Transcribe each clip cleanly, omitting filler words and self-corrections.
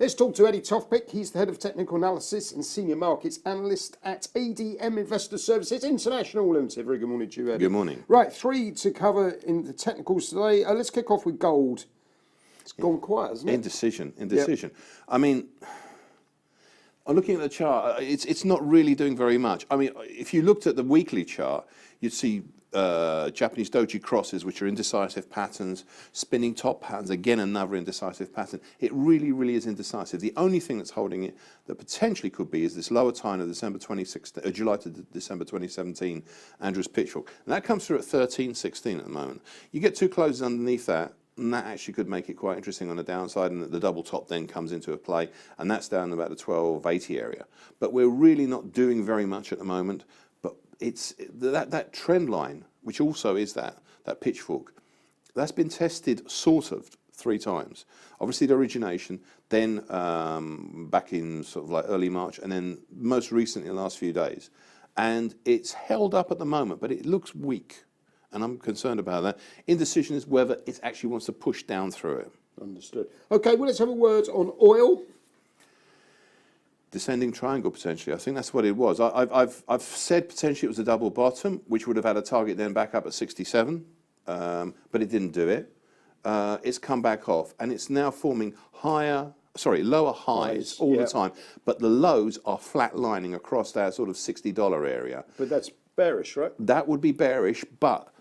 Let's talk to Eddie Tofpik. He's the head of technical analysis and senior markets analyst at ADM Investor Services International Limited. Very good morning to you, Eddie. Good morning. Right, 3 to cover in the technicals today. Let's kick off with gold. It's gone quiet, hasn't it? Indecision. Yep. I mean, I'm looking at the chart. It's not really doing very much. I mean, if you looked at the weekly chart, you'd see Japanese doji crosses, which are indecisive patterns, spinning top patterns, again another indecisive pattern. It really is indecisive. The only thing that's holding it that potentially could be is this lower time of July to December 2017 Andrews pitchfork. And that comes through at 13.16 at the moment. You get two closes underneath that, and that actually could make it quite interesting on the downside, and the double top then comes into a play, and that's down about the 1280 area. But we're really not doing very much at the moment. But it's that trend line, which also is that pitchfork, that's been tested sort of 3 times. Obviously the origination, then back in sort of like early March, and then most recently in the last few days. And it's held up at the moment, but it looks weak. And I'm concerned about that. Indecision is whether it actually wants to push down through it. Understood. Okay, well, let's have a word on oil. Descending triangle potentially. I think that's what it was. I've said potentially it was a double bottom, which would have had a target then back up at 67, but it didn't do it. It's come back off, and it's now forming lower highs all the time. But the lows are flatlining across that sort of $60 area. But that's bearish, right? That would be bearish, but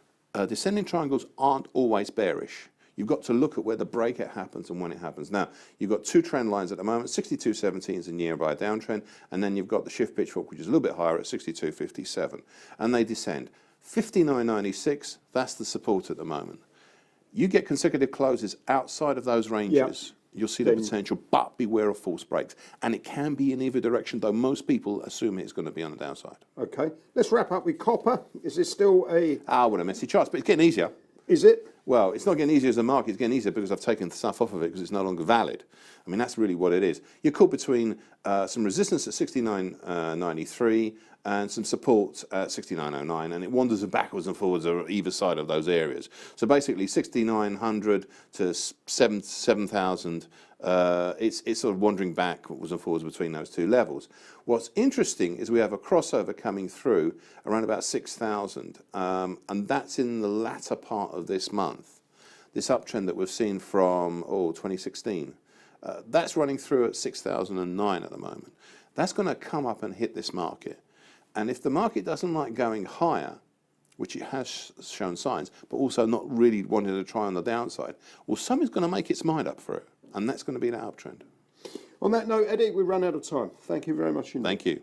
descending triangles aren't always bearish. You've got to look at where the breakout happens and when it happens. Now, you've got 2 trend lines at the moment. 62.17 is a nearby downtrend, and then you've got the shift pitchfork, which is a little bit higher at 62.57, and they descend. 59.96, that's the support at the moment. You get consecutive closes outside of those ranges, you'll see the potential, but beware of false breaks. And it can be in either direction, though most people assume it's going to be on the downside. Okay, let's wrap up with copper. Is this still a... What a messy chart, but it's getting easier. Is it? Well, it's not getting easier as a market, it's getting easier because I've taken stuff off of it because it's no longer valid. I mean, that's really what it is. You're caught between some resistance at 69.93 and some support at 69.09, and it wanders backwards and forwards on either side of those areas. So basically 6,900 to 7,000, it's sort of wandering backwards and forwards between those two levels. What's interesting is we have a crossover coming through around about 6,000, and that's in the latter part of this month. This uptrend that we've seen from 2016, that's running through at 6,009 at the moment. That's going to come up and hit this market. And if the market doesn't like going higher, which it has shown signs, but also not really wanting to try on the downside, well, something's going to make its mind up for it, and that's going to be that uptrend. On that note, Eddie, we've run out of time. Thank you very much indeed. Thank you.